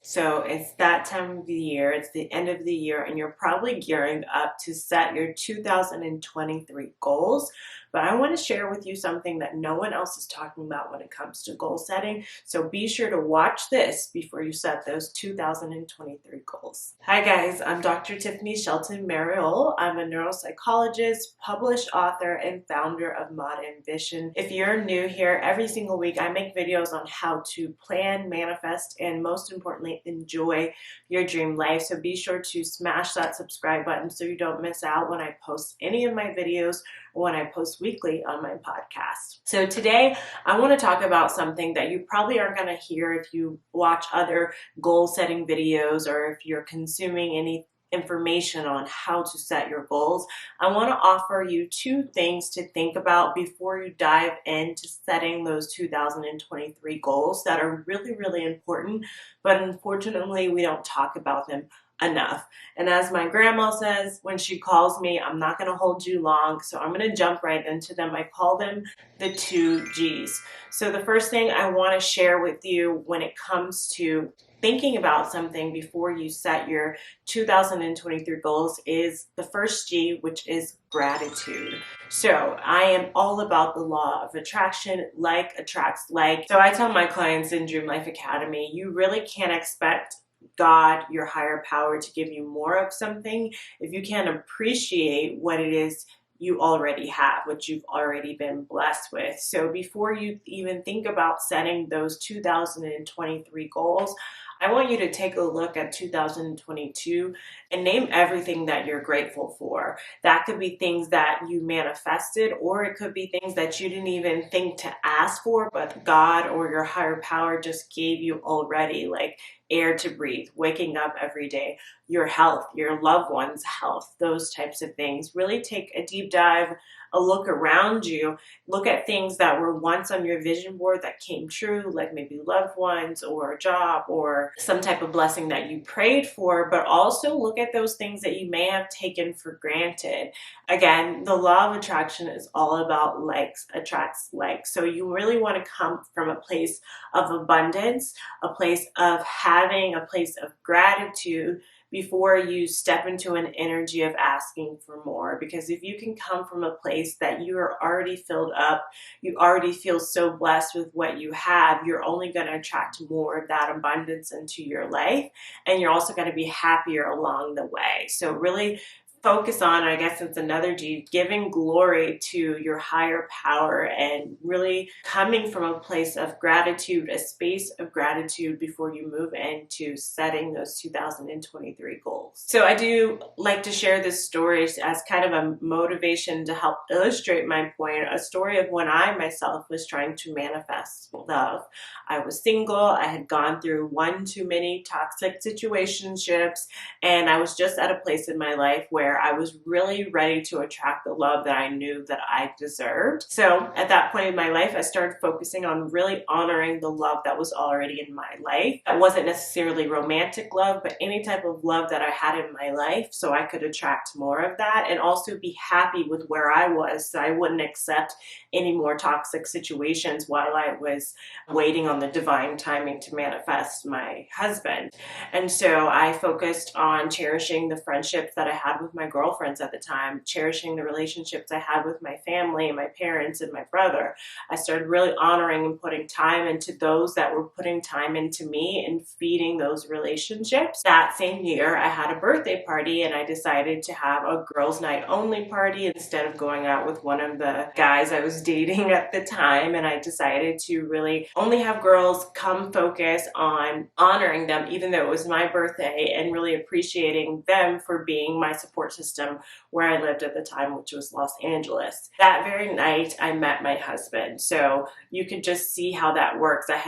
So it's that time of the year, it's the end of the year, and you're probably gearing up to set your 2023 goals. But I want to share with you something that no one else is talking about when it comes to goal setting. So be sure to watch this before you set those 2023 goals. Hi guys, I'm Dr. Tiffany Shelton Mariol. I'm a neuropsychologist, published author, and founder of Mod Ambition. If you're new here, every single week I make videos on how to plan, manifest, and most importantly, enjoy your dream life. So be sure to smash that subscribe button so you don't miss out when I post any of my videos or when I post weekly on my podcast. So today I want to talk about something that you probably aren't going to hear if you watch other goal setting videos or if you're consuming any information on how to set your goals. I want to offer you two things to think about before you dive into setting those 2023 goals that are really, really important, but unfortunately we don't talk about them enough. And as my grandma says when she calls me, I'm not going to hold you long, so I'm going to jump right into them. I call them the 2Gs. So the first thing I want to share with you when it comes to thinking about something before you set your 2023 goals is the first G, which is gratitude. So I am all about the law of attraction. Like attracts like. So I tell my clients in Dream Life Academy, you really can't expect God, your higher power, to give you more of something if you can't appreciate what it is you already have, what you've already been blessed with. So before you even think about setting those 2023 goals, I want you to take a look at 2022 and name everything that you're grateful for. That could be things that you manifested, or it could be things that you didn't even think to ask for, but God or your higher power just gave you already, like air to breathe, waking up every day, your health, your loved one's health, those types of things. Really take a deep dive, a look around you, look at things that were once on your vision board that came true, like maybe loved ones or a job or some type of blessing that you prayed for, but also look at those things that you may have taken for granted. Again, the law of attraction is all about likes attracts likes. So you really want to come from a place of abundance, a place of having, a place of gratitude before you step into an energy of asking for more. Because if you can come from a place that you are already filled up, you already feel so blessed with what you have, you're only going to attract more of that abundance into your life, and you're also going to be happier along the way. So really focus on, I guess it's another G, giving glory to your higher power and really coming from a place of gratitude, a space of gratitude before you move into setting those 2023 goals. So I do like to share this story as kind of a motivation to help illustrate my point, a story of when I myself was trying to manifest love. I was single, I had gone through one too many toxic situationships, and I was just at a place in my life where I was really ready to attract the love that I knew that I deserved. So at that point in my life, I started focusing on really honoring the love that was already in my life. That wasn't necessarily romantic love, but any type of love that I had in my life, so I could attract more of that and also be happy with where I was, so I wouldn't accept any more toxic situations while I was waiting on the divine timing to manifest my husband. And so I focused on cherishing the friendships that I had with my girlfriends at the time, cherishing the relationships I had with my family and my parents and my brother. I started really honoring and putting time into those that were putting time into me and feeding those relationships. That same year, I had a birthday party and I decided to have a girls' night only party instead of going out with one of the guys I was dating at the time. And I decided to really only have girls come focus on honoring them, even though it was my birthday, and really appreciating them for being my support system where I lived at the time, which was Los Angeles. That very night, I met my husband. So you could just see how that works. I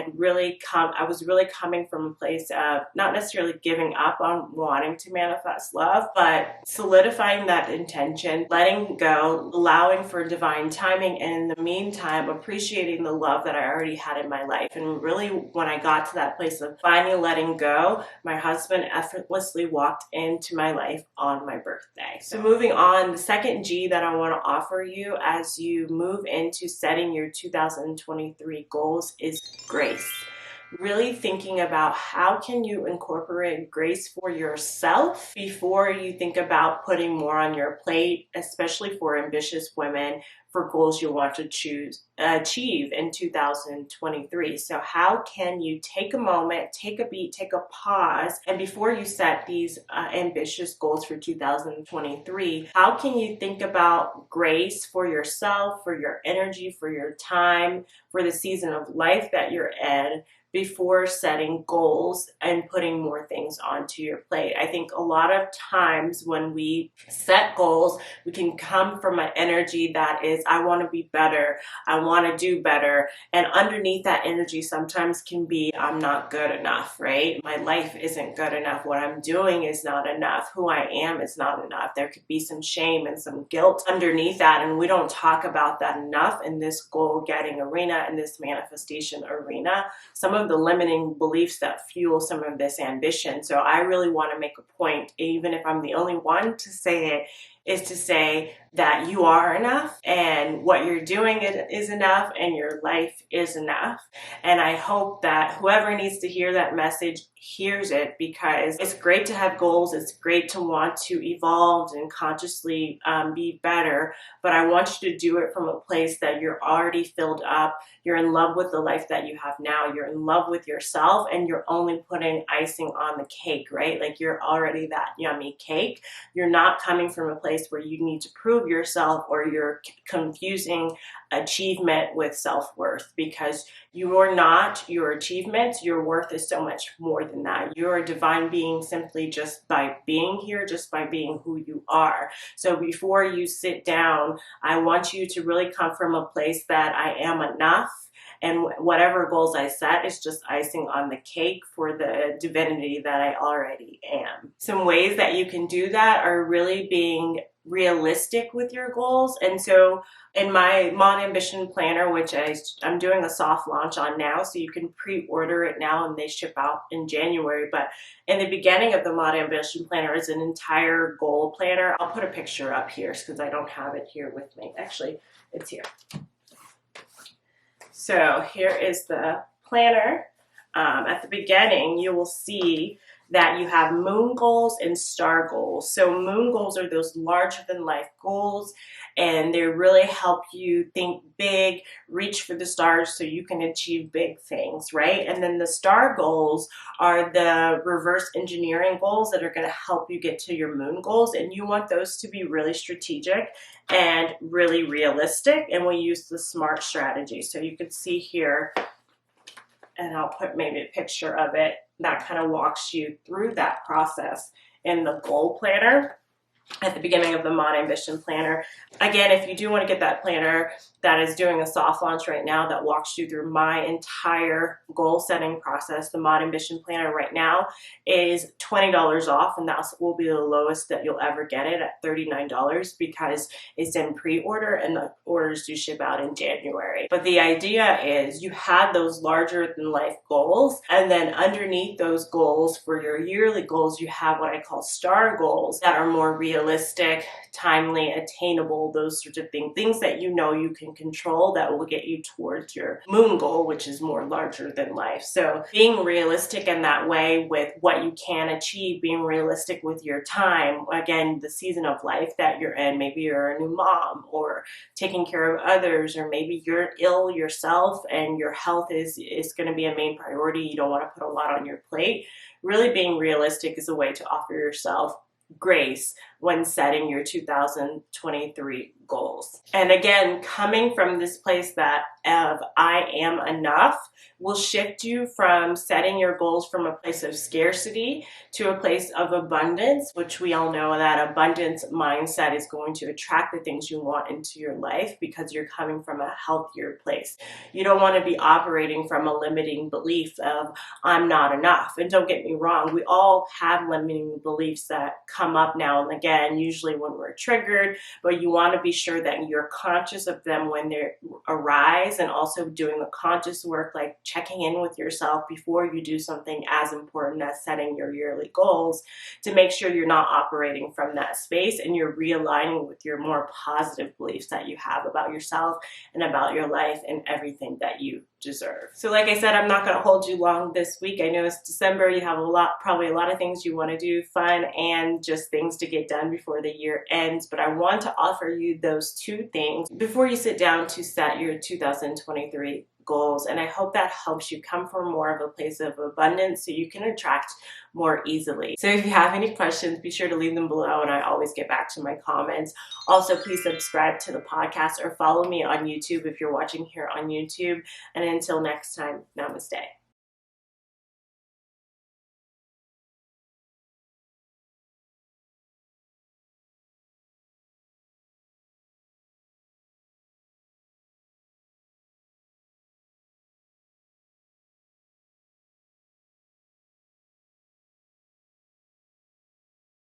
was really coming from a place of not necessarily giving up on wanting to manifest love, but solidifying that intention, letting go, allowing for divine timing, and in the meantime, appreciating the love that I already had in my life. And really, when I got to that place of finally letting go, my husband effortlessly walked into my life on my birthday. So moving on, the second G that I want to offer you as you move into setting your 2023 goals is grace. really thinking about how can you incorporate grace for yourself before you think about putting more on your plate, especially for ambitious women, for goals you want to achieve in 2023. So how can you take a moment, take a beat, take a pause, and before you set these ambitious goals for 2023, how can you think about grace for yourself, for your energy, for your time, for the season of life that you're in, before setting goals and putting more things onto your plate? I think a lot of times when we set goals, we can come from an energy that is, I want to be better, I want to do better. And underneath that energy sometimes can be, I'm not good enough, right? My life isn't good enough. What I'm doing is not enough. Who I am is not enough. There could be some shame and some guilt underneath that. And we don't talk about that enough in this goal getting arena, in this manifestation arena. Some of the limiting beliefs that fuel some of this ambition. So I really want to make a point, even if I'm the only one to say it, is to say that you are enough and what you're doing is enough and your life is enough. And I hope that whoever needs to hear that message hears it, because it's great to have goals. It's great to want to evolve and consciously be better. But I want you to do it from a place that you're already filled up. You're in love with the life that you have now. You're in love with yourself, and you're only putting icing on the cake, right? Like you're already that yummy cake. You're not coming from a place where you need to prove yourself, or you're confusing achievement with self-worth, because you are not your achievements. Your worth is so much more than that. You're a divine being simply just by being here, just by being who you are. So before you sit down, I want you to really come from a place that I am enough, and whatever goals I set is just icing on the cake for the divinity that I already am. Some ways that you can do that are really being realistic with your goals. And so in my Mod Ambition Planner, which I'm doing a soft launch on now, so you can pre-order it now and they ship out in January. But in the beginning of the Mod Ambition Planner is an entire goal planner. I'll put a picture up here because I don't have it here with me. Actually, it's here. So here is the planner. At the beginning, you will see that you have moon goals and star goals. So moon goals are those larger than life goals, and they really help you think big, reach for the stars so you can achieve big things, right? And then the star goals are the reverse engineering goals that are going to help you get to your moon goals, and you want those to be really strategic and really realistic, and we use the SMART strategy. So you can see here, and I'll put maybe a picture of it that kind of walks you through that process in the goal planner at the beginning of the Mod Ambition Planner. Again, if you do want to get that planner, that is doing a soft launch right now that walks you through my entire goal setting process. The Mod Ambition Planner right now is $20 off, and that will be the lowest that you'll ever get it at $39, because it's in pre-order and the orders do ship out in January. But the idea is you have those larger than life goals, and then underneath those goals for your yearly goals, you have what I call star goals that are more realistic, timely, attainable, those sorts of things that you know you can control that will get you towards your moon goal, which is more larger than life. So being realistic in that way with what you can achieve, being realistic with your time, again, the season of life that you're in, maybe you're a new mom or taking care of others, or maybe you're ill yourself and your health is going to be a main priority. You don't want to put a lot on your plate. Really being realistic is a way to offer yourself grace when setting your 2023 goals. And again, coming from this place that of I am enough will shift you from setting your goals from a place of scarcity to a place of abundance, which we all know that abundance mindset is going to attract the things you want into your life because you're coming from a healthier place. You don't want to be operating from a limiting belief of I'm not enough. And don't get me wrong, we all have limiting beliefs that come up now and again, usually when we're triggered, but you want to be sure that you're conscious of them when they arise, and also doing the conscious work like checking in with yourself before you do something as important as setting your yearly goals, to make sure you're not operating from that space and you're realigning with your more positive beliefs that you have about yourself and about your life and everything that you deserve. So like I said, I'm not going to hold you long this week. I know it's December. You have probably a lot of things you want to do, fun and just things to get done before the year ends. But I want to offer you those two things before you sit down to set your 2023 goals. And I hope that helps you come from more of a place of abundance so you can attract more easily. So if you have any questions, be sure to leave them below, and I always get back to my comments. Also, please subscribe to the podcast or follow me on YouTube if you're watching here on YouTube. And until next time, namaste.